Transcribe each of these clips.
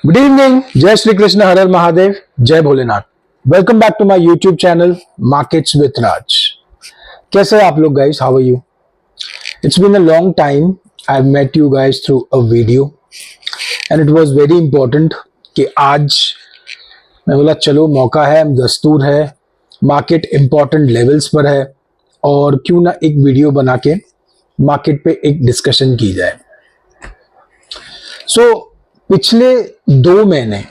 Good evening, जय श्री कृष्ण, हर हर महादेव, जय Bholenath. Welcome back to my YouTube channel markets with Raj. कैसे हैं आप लोग guys? How are you? It's been a long time I have met you guys through a video and it was very important कि आज मैं बोला चलो मौका है, दस्तूर है, मार्केट इंपॉर्टेंट लेवल्स पर है और क्यों ना एक वीडियो बना के मार्केट पे एक डिस्कशन की जाए। पिछले 2 महीने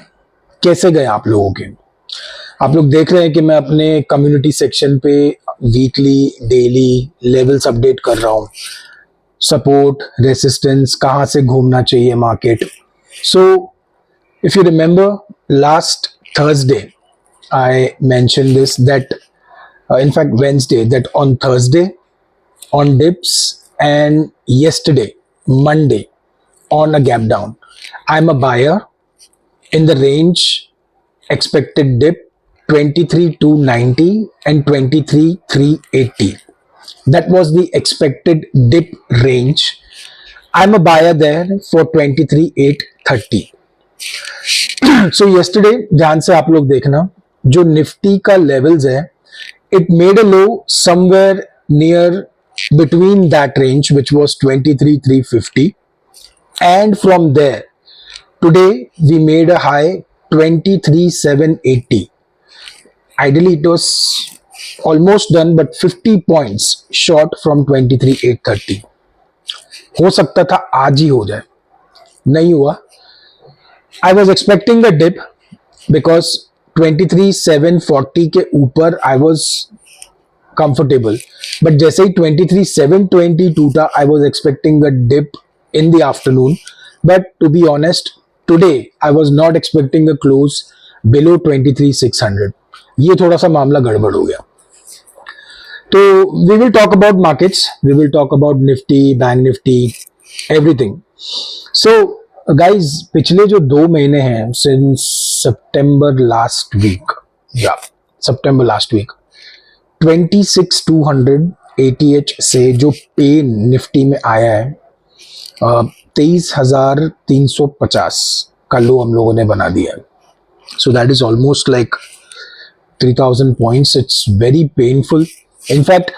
कैसे गए आप लोगों के? आप लोग देख रहे हैं कि मैं अपने कम्युनिटी सेक्शन पे वीकली डेली लेवल्स अपडेट कर रहा हूँ, सपोर्ट रेसिस्टेंस, कहाँ से घूमना चाहिए market. So if you remember last Thursday I mention this that in fact Wednesday, that on Thursday on dips and yesterday Monday on a gap down, I'm a buyer in the range expected dip 23,290 and 23,380. That was the expected dip range. I'm a buyer there for 23,830. So yesterday ध्यान से आप लोग देखना, जो Nifty का levels है, it made a low somewhere near between that range, which was 23,350, and from there today we made a high 23,780. Ideally it was almost done but 50 points short from 23,830. हो सकता था आज ही हो जाए, नहीं हुआ। I was expecting a dip because 23,740 के ऊपर I was comfortable, but जैसे ही 23,722 था I was expecting a dip in the afternoon, but to be honest today I was not expecting a close below 23,600. ये थोड़ा सा मामला गड़बड़ हो गया। तो we will talk about markets, we will talk about Nifty, Bank Nifty, everything. So guys, पिछले जो 2 महीने हैं since September last week, September last week, 26,200 ATH से जो पे निफ्टी में आया है 23,350 का लो हम लोगों ने बना दिया है। So that is almost like 3,000 points. It's very painful. In fact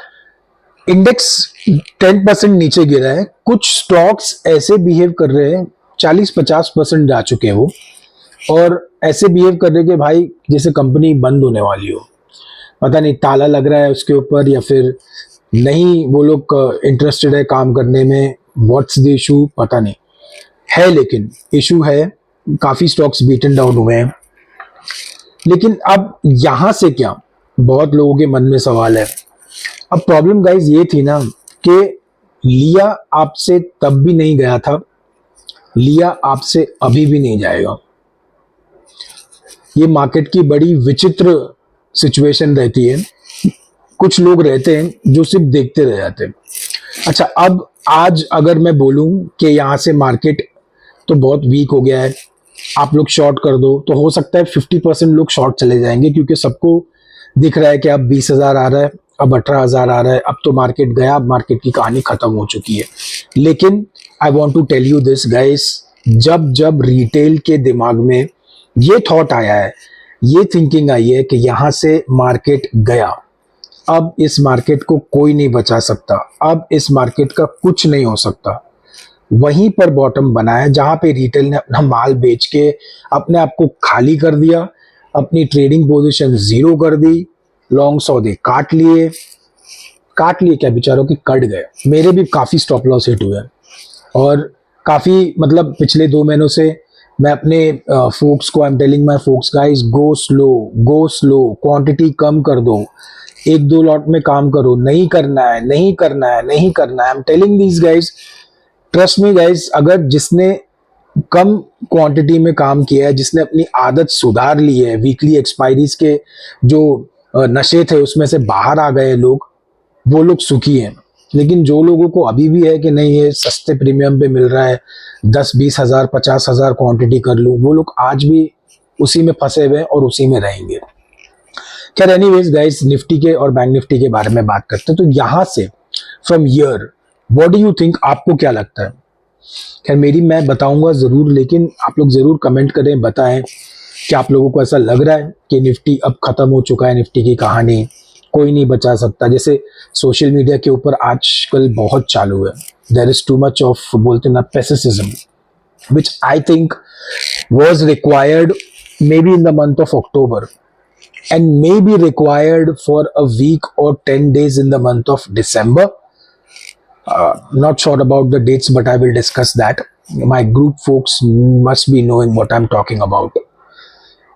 index 10% नीचे गिरा है। कुछ स्टॉक्स ऐसे बिहेव कर रहे हैं, 40-50% जा चुके हैं वो, और ऐसे बिहेव कर रहे हैं कि भाई जैसे कंपनी बंद होने वाली हो। पता नहीं ताला लग रहा है उसके ऊपर या फिर नहीं, वो लोग इंटरेस्टेड है काम करने में। व्हाट्स द इशू पता नहीं है, लेकिन इशू है। काफ़ी स्टॉक्स बीटन डाउन हुए हैं। लेकिन अब यहाँ से क्या, बहुत लोगों के मन में सवाल है। अब प्रॉब्लम गाइज ये थी ना कि लिया आपसे तब भी नहीं गया था, लिया आपसे अभी भी नहीं जाएगा। ये मार्केट की बड़ी विचित्र सिचुएशन रहती है। कुछ लोग रहते हैं जो सिर्फ देखते रह जाते हैं। अच्छा, अब आज अगर मैं बोलूं कि यहाँ से मार्केट तो बहुत वीक हो गया है, आप लोग शॉर्ट कर दो, तो हो सकता है 50% लोग शॉर्ट चले जाएंगे, क्योंकि सबको दिख रहा है कि अब 20,000 आ रहा है, अब 18,000 आ रहा है, अब तो मार्केट गया, अब मार्केट की कहानी खत्म हो चुकी है। लेकिन I want to tell you this guys, जब जब रिटेल के दिमाग में ये थॉट आया है, ये थिंकिंग आई है कि यहाँ से मार्केट गया, अब इस मार्केट को कोई नहीं बचा सकता, अब इस मार्केट का कुछ नहीं हो सकता, वहीं पर बॉटम बना है जहां पे रिटेल ने अपना माल बेच के अपने आप को खाली कर दिया, अपनी ट्रेडिंग पोजीशन जीरो कर दी, लॉन्ग सौदे काट लिए क्या बेचारों की कट गए। मेरे भी काफ़ी स्टॉप लॉस हिट हुए और काफ़ी, मतलब पिछले 2 महीनों से मैं अपने फोक्स को, I am telling my folks guys, go slow, quantity कम कर दो, 1-2 लॉट में काम करो, नहीं करना है। आई am telling these guys, trust me guys, अगर जिसने कम क्वांटिटी में काम किया है, जिसने अपनी आदत सुधार ली है, वीकली एक्सपायरीज के जो नशे थे उसमें से बाहर आ गए लोग, वो लोग सुखी हैं। लेकिन जो लोगों को अभी भी है कि नहीं ये सस्ते प्रीमियम पे मिल रहा है, 10-20 हज़ार 50 हज़ार क्वांटिटी कर लूँ, वो लोग आज भी उसी में फंसे हुए और उसी में रहेंगे। खैर एनीवेज गाइस, निफ्टी के और बैंक निफ्टी के बारे में बात करते हैं। तो यहाँ से from here what do you think, आपको क्या लगता है? खैर मेरी मैं बताऊंगा ज़रूर, लेकिन आप लोग ज़रूर कमेंट करें, बताएं कि आप लोगों को ऐसा लग रहा है कि निफ्टी अब ख़त्म हो चुका है, निफ्टी की कहानी कोई नहीं बचा सकता, जैसे सोशल मीडिया के ऊपर आजकल बहुत चालू है। There is too much of, बोलते ना, पेसिसिज्म, which I think was required maybe in the month of October and may be required for a week or 10 days in the month of December. Not sure about the dates, but I will discuss that. My group folks must be knowing what I'm talking about.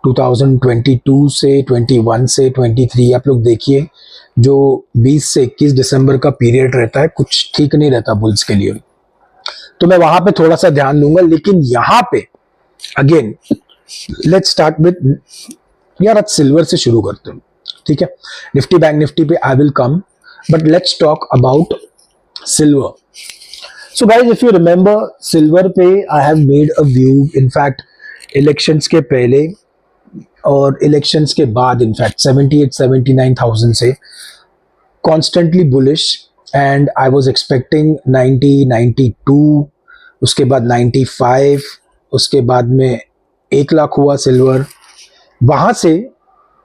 2022 से 21 से 23 आप लोग देखिए, जो 20 से 21 दिसंबर का period रहता है, कुछ ठीक नहीं रहता बुल्स के लिए। तो मैं वहां पे थोड़ा सा ध्यान दूंगा, लेकिन यहाँ पे अगेन लेट्स स्टार्ट विद, यार आज सिल्वर से शुरू करते हैं, ठीक है? निफ्टी बैंक निफ्टी पे I will come, but let's talk about silver. So guys, if you remember, silver पे I have made a view, in fact elections के पहले और इलेक्शंस के बाद, इनफैक्ट 78-79,000 से constantly bullish, and I was expecting 90-92, उसके बाद 95, उसके बाद में 1 लाख हुआ सिल्वर। वहां से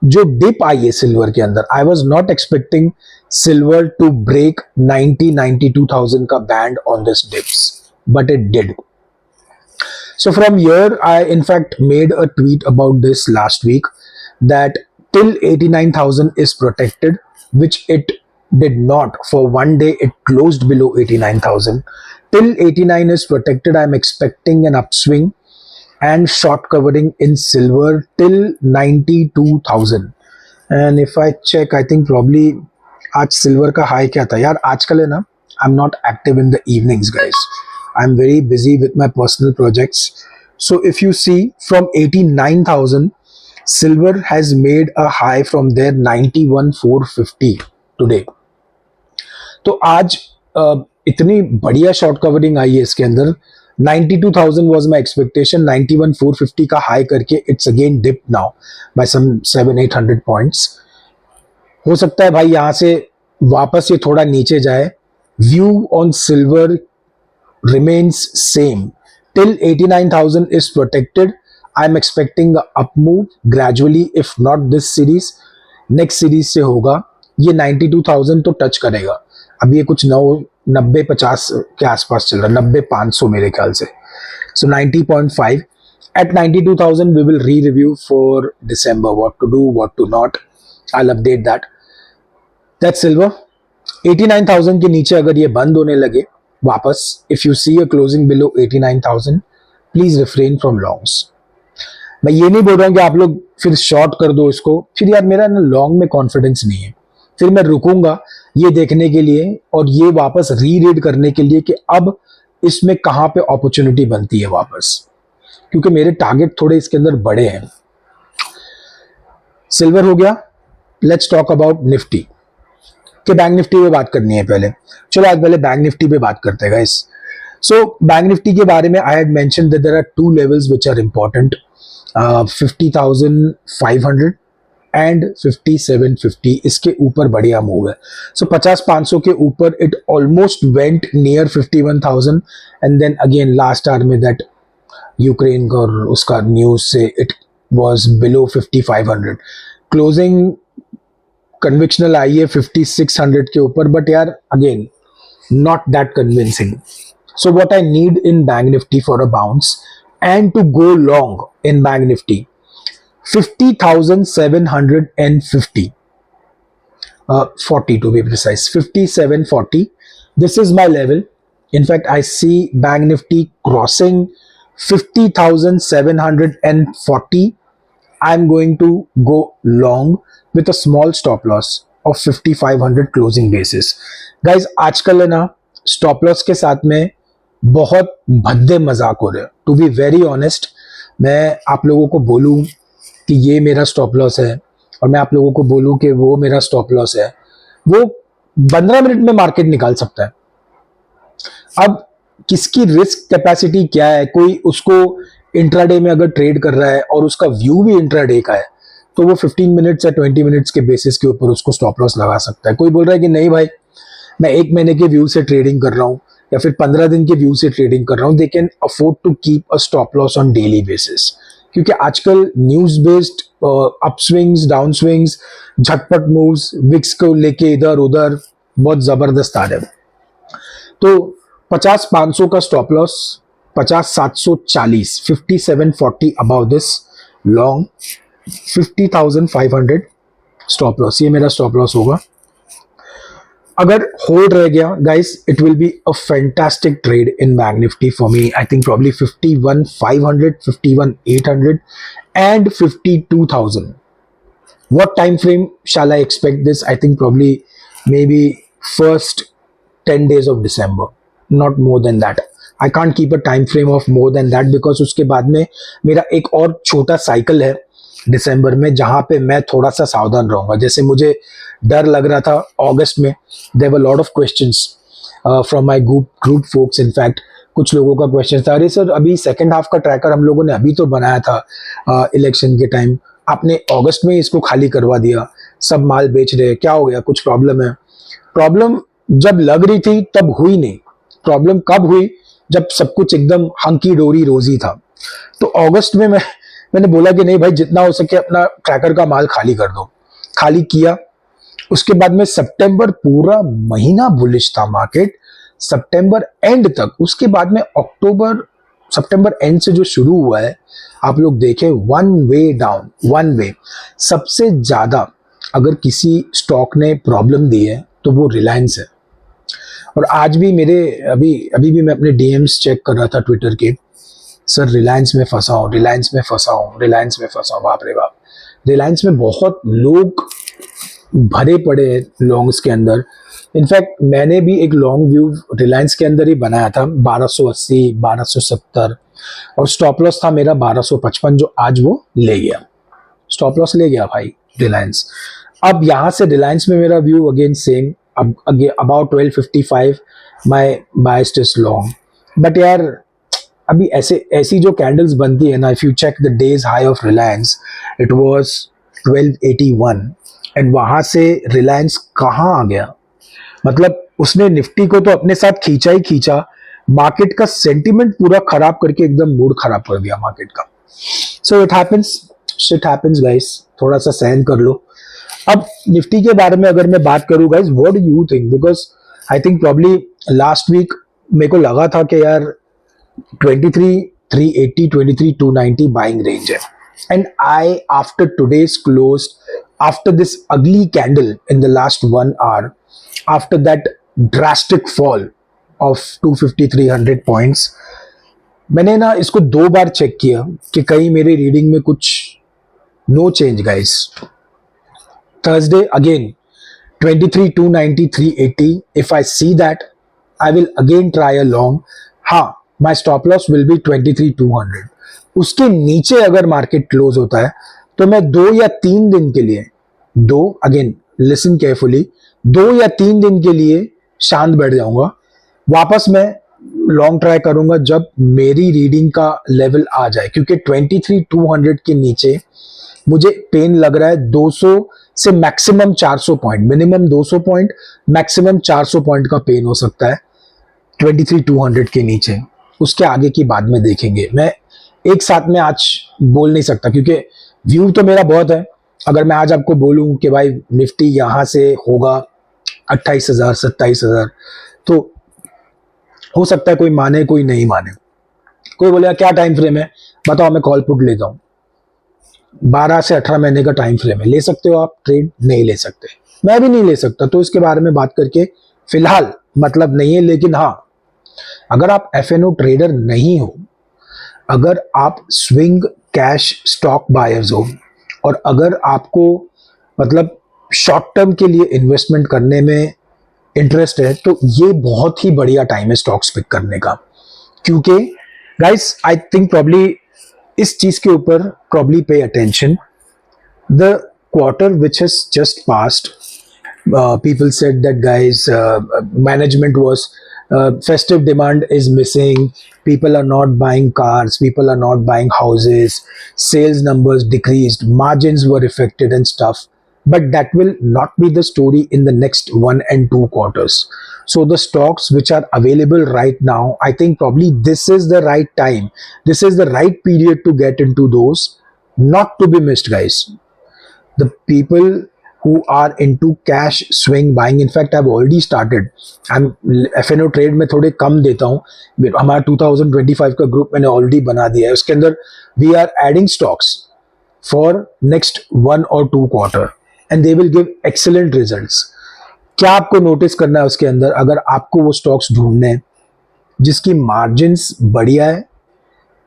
जो डिप आई है सिल्वर के अंदर, I was not expecting silver to break 90-92,000 का band on this dips, but it did. So from here, I in fact made a tweet about this last week that till 89,000 is protected, which it did not. For one day, it closed below 89,000. Till 89 is protected, I'm expecting an upswing and short covering in silver till 92,000. And if I check, I think probably आज silver का high क्या था यार? आजकल है ना, I'm not active in the evenings, guys. I'm very busy with my personal projects. So if you see, from 89,000, silver has made a high from there 91,450 today. तो आज इतनी बढ़िया शॉर्ट कवरिंग आई है इसके अंदर. 92,000 was my expectation. 91,450 का high करके it's again dipped now by some 700-800 points. हो सकता है भाई यहाँ से वापस ये थोड़ा नीचे जाए. View on silver remains same till 89,000 is protected. I'm expecting a up move gradually, if not this series, next series से होगा. ये 92,000 तो टच करेगा. अब ये कुछ 90-50 के आसपास चल रहा है, 90-500 मेरे ख्याल से. So 90.5 at 92,000 we will re-review for December, what to do, what to not. I'll update that. That's silver. 89,000 के नीचे अगर ये बंद होने लगे वापस, if you see a closing below 89,000, please refrain from longs. मैं ये नहीं बोल रहा हूं कि आप लोग फिर शॉर्ट कर दो इसको, फिर यार मेरा ना लॉन्ग में कॉन्फिडेंस नहीं है. फिर मैं रुकूंगा ये देखने के लिए और ये वापस रीरीड करने के लिए कि अब इसमें कहां पे अपॉर्चुनिटी बनती है वापस, क्योंकि मेरे टारगेट थोड़े इसके अंदर बड़े हैं. सिल्वर हो गया. Let's talk about Nifty. कि बैंक निफ्टी पे बात करनी है पहले. चलो आज पहले बैंक निफ्टी पे बात करते हैं गाइस. सो बैंक निफ्टी के बारे में I had mentioned that there are two levels which are important, 50,500 and 5750. इसके ऊपर बढ़िया मूव है. सो 50-500 के ऊपर it almost went near 51,000 and then again last hour में दैट यूक्रेन और उसका न्यूज से it was below 5500. Closing conviction आई है 5600 के ऊपर, बट यार again not that convincing. So what I need in bank Nifty for a bounce and to go long in bank Nifty, 50,750, 40 to be precise, 5740. This is my level. In fact, I see Bank Nifty crossing 50,740. I'm going to go long with a small stop loss of 5,500 closing basis. Guys, आजकल है ना stop loss के साथ में बहुत भद्दे मजाक हो रहे हैं. To be very honest, मैं आप लोगों को बोलूं कि ये मेरा स्टॉप लॉस है और मैं आप लोगों को बोलूं कि वो मेरा स्टॉप लॉस है, वो 15 मिनट में मार्केट निकाल सकता है. अब किसकी रिस्क कैपेसिटी क्या है, कोई उसको इंट्राडे में अगर ट्रेड कर रहा है और उसका व्यू भी इंट्राडे का है, तो वो 15 मिनट्स या 20 मिनट्स के बेसिस के ऊपर उसको स्टॉप लॉस लगा सकता है. कोई बोल रहा है कि नहीं भाई, मैं 1 महीने के व्यू से ट्रेडिंग कर रहा हूँ, या फिर 15 दिन के व्यू से ट्रेडिंग कर रहा हूँ, they can afford to keep a stop loss on daily basis, क्योंकि आजकल news based up swings, down swings, झटपट मूव्स, विक्स को लेके इधर उधर बहुत जबरदस्त आ रहे हैं। तो 50-500 का stop loss, 50-740, 5740 above this long, 50,500 stop loss, ये मेरा स्टॉप लॉस होगा। अगर होल्ड रह गया guys, it will be a fantastic trade in bank Nifty for me. I think probably 51,500, 51,800 and 52,000. What time frame shall I expect this? I think probably maybe first 10 days of December, not more than that. I can't keep a time frame of more than that because उसके बाद में मेरा एक और छोटा cycle है दिसंबर में, जहाँ पे मैं थोड़ा सा सावधान रहूंगा। जैसे मुझे डर लग रहा था अगस्त में, there were lot of questions from my group folks. In fact कुछ लोगों का क्वेश्चन था, अरे सर अभी सेकंड हाफ का ट्रैकर हम लोगों ने अभी तो बनाया था इलेक्शन के टाइम, आपने अगस्त में इसको खाली करवा दिया, सब माल बेच रहे हैं, क्या हो गया, कुछ प्रॉब्लम है? प्रॉब्लम जब लग रही थी तब हुई नहीं। प्रॉब्लम कब हुई? जब सब कुछ एकदम हंकी डोरी रोजी था। तो अगस्त में मैंने बोला कि नहीं भाई, जितना हो सके अपना ट्रैकर का माल खाली कर दो। खाली किया। उसके बाद में सितंबर पूरा महीना बुलिश था मार्केट, सितंबर एंड तक। उसके बाद में अक्टूबर, सितंबर एंड से जो शुरू हुआ है, आप लोग देखें, one way down, one way. सबसे ज्यादा अगर किसी स्टॉक ने प्रॉब्लम दी है तो वो रिलायंस है। और आज भी मेरे अभी भी मैं अपने डीएम्स चेक कर रहा था ट्विटर के, सर रिलायंस में फंसा हूँ, रिलायंस में फंसा हूँ, रिलायंस में फंसा हूँ। बाप रे बाप, रिलायंस में बहुत लोग भरे पड़े हैं लॉन्ग्स के अंदर। इनफैक्ट मैंने भी एक लॉन्ग व्यू रिलायंस के अंदर ही बनाया था, 1280, 1270, और स्टॉप लॉस था मेरा 1255, जो आज वो ले गया। स्टॉप लॉस ले गया भाई रिलायंस। अब यहां से रिलायंस में मेरा व्यू अगेन सेम, अब about 1255 my biased is long. But यार अभी ऐसी जो कैंडल्स बनती है ना, if you check the days high of Reliance, it was 1281, and वहां से रिलायंस कहाँ आ गया? मतलब उसने निफ्टी को तो अपने साथ खींचा ही खींचा, मार्केट का सेंटिमेंट पूरा खराब करके एकदम मूड खराब कर दिया मार्केट का। So it happens, shit happens guys, थोड़ा सा सहन कर लो। अब निफ्टी के बारे में अगर मैं बात करूं guys, what do you think? Because I think probably last week मेरे को लगा था कि यार 23,380, 23,290 बाइंग रेंज है, and I after today's close, after this ugly candle in the last 1 hour, after that drastic fall of 250-300 points, मैंने ना इसको 2 बार चेक किया कि कहीं मेरे रीडिंग में कुछ no change guys. Thursday again 23,290, 380, if I see that I will again try a long, हाँ my stop loss will be 23,200। उसके नीचे अगर मार्केट क्लोज होता है तो मैं 2 या 3 दिन के लिए, अगेन लिसन केयरफुली, 2 या 3 दिन के लिए शांत बैठ जाऊंगा। वापस मैं लॉन्ग ट्राई करूंगा जब मेरी रीडिंग का लेवल आ जाए, क्योंकि 23,200 के नीचे मुझे पेन लग रहा है 200 से maximum 400 point, minimum 200 point, maximum 400 point का पेन हो सकता है 23,200 के नीचे। उसके आगे की बाद में देखेंगे। मैं एक साथ में आज बोल नहीं सकता, क्योंकि व्यू तो मेरा बहुत है। अगर मैं आज आपको बोलूं कि भाई निफ्टी यहां से होगा 28,000, 27,000, तो हो सकता है कोई माने कोई नहीं माने। कोई बोलेगा क्या टाइम फ्रेम है, बताओ मैं कॉल पुट लेता हूं। 12 से 18 महीने का टाइम फ्रेम है, ले सकते हो आप ट्रेड? नहीं ले सकते, मैं भी नहीं ले सकता। तो इसके बारे में बात करके फिलहाल मतलब नहीं है। लेकिन हाँ, अगर आप एफएनओ ट्रेडर नहीं हो, अगर आप स्विंग कैश स्टॉक बायर्स हो, और अगर आपको मतलब शॉर्ट टर्म के लिए इन्वेस्टमेंट करने में इंटरेस्ट है, तो ये बहुत ही बढ़िया टाइम है स्टॉक्स पिक करने का। क्योंकि गाइस आई थिंक प्रॉब्ली इस चीज के ऊपर probably pay attention, the quarter which has just passed, people said that guys, management was, festive demand is missing, people are not buying cars, people are not buying houses, sales numbers decreased, margins were affected and stuff. but that will not be the story in the next 1 and 2 quarters. So the stocks which are available right now, I think probably this is the right time, this is the right period to get into those, not to be missed, guys. The people who are into cash swing buying, in fact I've already started. I'm FNO trade में थोड़े कम देता हूँ, हमारा 2025 का group मैंने already बना दिया है, उसके अंदर we are adding stocks for next 1 or 2 quarter and they will give excellent results. क्या आपको नोटिस करना है उसके अंदर, अगर आपको वो स्टॉक्स ढूंढने हैं जिसकी मार्जिन्स बढ़िया है,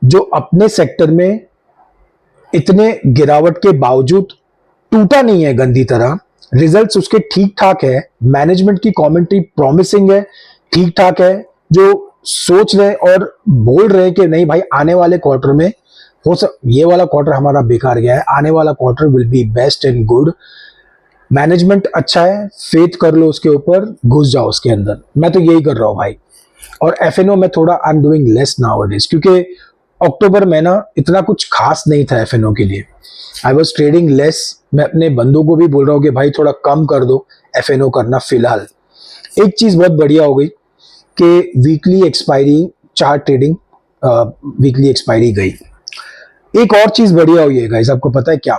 जो अपने सेक्टर में इतने गिरावट के बावजूद टूटा नहीं है गंदी तरह, रिजल्ट्स उसके ठीक ठाक है, मैनेजमेंट की कमेंट्री प्रॉमिसिंग है, ठीक ठाक है, जो सोच रहे और बोल रहे कि नहीं भाई आने वाले क्वार्टर में ये वाला क्वार्टर हमारा बेकार गया है, आने वाला quarter will be best and good, management अच्छा है, फेथ कर लो उसके ऊपर, घुस जाओ उसके अंदर. मैं तो यही कर रहा हूँ भाई. और एफएनओ में थोड़ा I am doing less nowadays, क्योंकि अक्टूबर में ना इतना कुछ खास नहीं था एफएनओ के लिए. I was trading less. मैं अपने बंदों को भी बोल रहा हूँ कि भाई थोड़ा कम कर दो एफएनओ करना फिलहाल. एक चीज बहुत बढ़िया हो गई कि weekly expiry chart trading, weekly expiry गई. एक और चीज बढ़िया हुई है गाइस, आपको पता है क्या,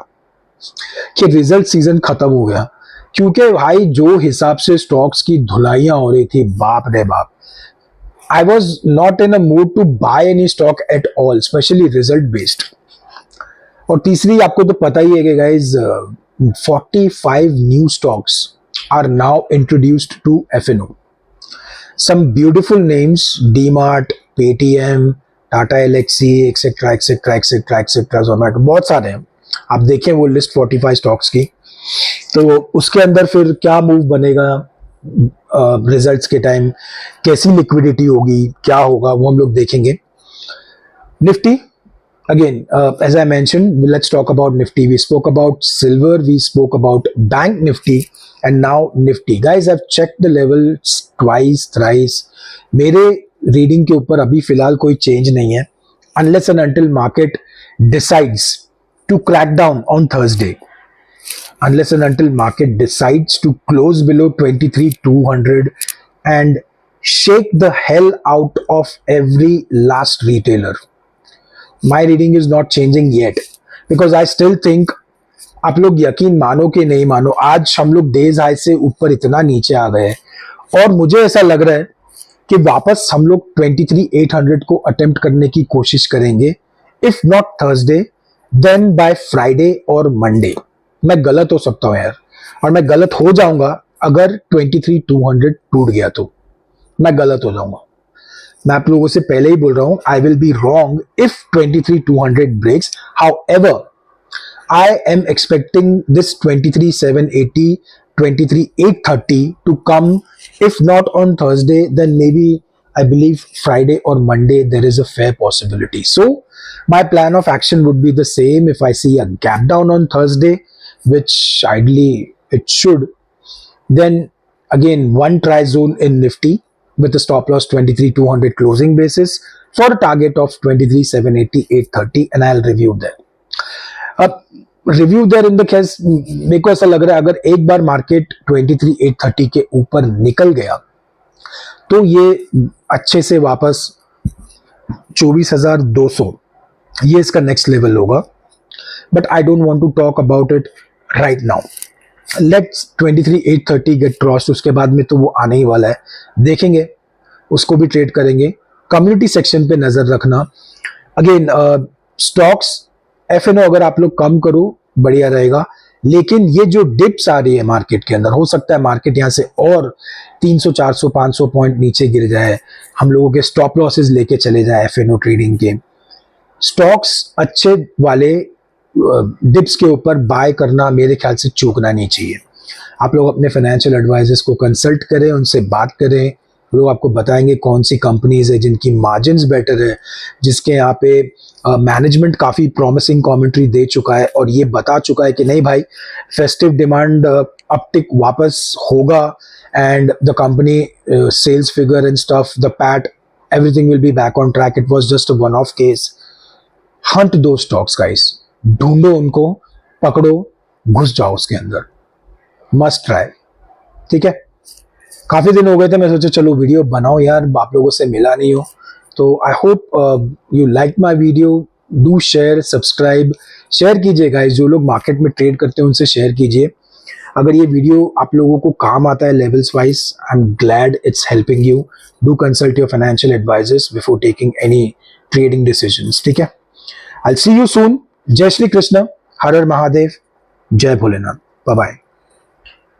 कि रिजल्ट सीजन खत्म हो गया. क्योंकि भाई जो हिसाब से स्टॉक्स की धुलाइयां हो रही थी, बाप रे बाप, I was not in a mood to buy any stock at all, specially result based. और तीसरी, आपको तो पता ही है कि guys 45 new stocks are now introduced to F and O. Some beautiful names, DMart, Paytm, Tata Elxsi, etcetera etcetera etcetera etcetera, Zomato, बहुत सारे हैं. आप देखें वो लिस्ट 45 स्टॉक्स की, तो उसके अंदर फिर क्या मूव बनेगा रिजल्ट्स के टाइम, कैसी लिक्विडिटी होगी, क्या होगा, वो हम लोग देखेंगे. Nifty, again, as I mentioned, let's talk about Nifty. We spoke about silver, we spoke about bank Nifty, and now Nifty. Guys, I've checked the levels twice, thrice. मेरे रीडिंग के ऊपर अभी फिलहाल कोई चेंज नहीं है, unless and until market decides to crack down on Thursday. Unless and until market decides to close below 23,200 and shake the hell out of every last retailer. My reading is not changing yet because I still think, आप लोग यकीन मानो कि नहीं मानो, आज हम लोग डेज हाई से ऊपर इतना नीचे आ गए और मुझे ऐसा लग रहा है कि वापस हम लोग 23,800 को अटेम्प्ट करने की कोशिश करेंगे. If not Thursday then by Friday और मंडे. मैं गलत हो सकता हूं यार, और मैं गलत हो जाऊंगा अगर 23,200 टूट गया तो मैं गलत हो जाऊंगा. मैं आप लोगों से पहले ही बोल रहा हूं, I will be wrong if 23,200 breaks. However, I am expecting this 23,780, 23,830 to come. If not on Thursday, then maybe I believe Friday or Monday there is a fair possibility. So my plan of action would be the same. If I see a gap down on Thursday, which ideally it should, then again one try zone in Nifty with a stop loss 23,200 closing basis for a target of 23,780, 830, and I'll review there. अब review there in the case, मेरे को ऐसा लग रहा है अगर एक बार market 23,830 के ऊपर निकल गया तो ये अच्छे से वापस 24,200, ये इसका नेक्स्ट लेवल होगा. But I don't want to talk about it right now. Let's 23,830 get cross, उसके बाद में तो वो आने ही वाला है, देखेंगे, उसको भी ट्रेड करेंगे. कम्युनिटी सेक्शन पे नजर रखना. अगेन स्टॉक्स एफएनओ अगर आप लोग कम करो बढ़िया रहेगा, लेकिन ये जो डिप्स आ रही है मार्केट के अंदर, हो सकता है मार्केट यहाँ से और 300, 400, 500 पॉइंट नीचे गिर जाए, हम लोगों के स्टॉप लॉसेस लेके चले जाए एफएनओ ट्रेडिंग के. स्टॉक्स अच्छे वाले डिप्स के ऊपर बाय करना मेरे ख्याल से चूकना नहीं चाहिए. आप लोग अपने फाइनेंशियल एडवाइजर्स को कंसल्ट करें, उनसे बात करें, लोग आपको बताएंगे कौन सी कंपनीज है जिनकी मार्जिन्स बेटर है, जिसके यहाँ पे मैनेजमेंट काफ़ी प्रॉमिसिंग कमेंट्री दे चुका है और ये बता चुका है कि नहीं भाई फेस्टिव डिमांड अपटिक वापस होगा and the company sales figure and stuff, the PAT, everything will be back on track. It was just a one off case. Hunt those stocks guys, ढूंढो उनको, पकड़ो, घुस जाओ उसके अंदर. Must try. ठीक है, काफी दिन हो गए थे, मैं सोचा चलो वीडियो बनाओ यार, आप लोगों से मिला नहीं हो। तो I hope you like my video, do share, subscribe, share कीजिए गाइस, जो लोग मार्केट में ट्रेड करते हैं उनसे शेयर कीजिए। अगर ये वीडियो आप लोगों को काम आता है levels wise, I am glad it's helping you. Do consult your financial advisors before taking any trading decisions. ठीक है, आई सी यू सून। जय श्री कृष्ण, हर हर महादेव, जय भोलेनाथ, बाय बाय।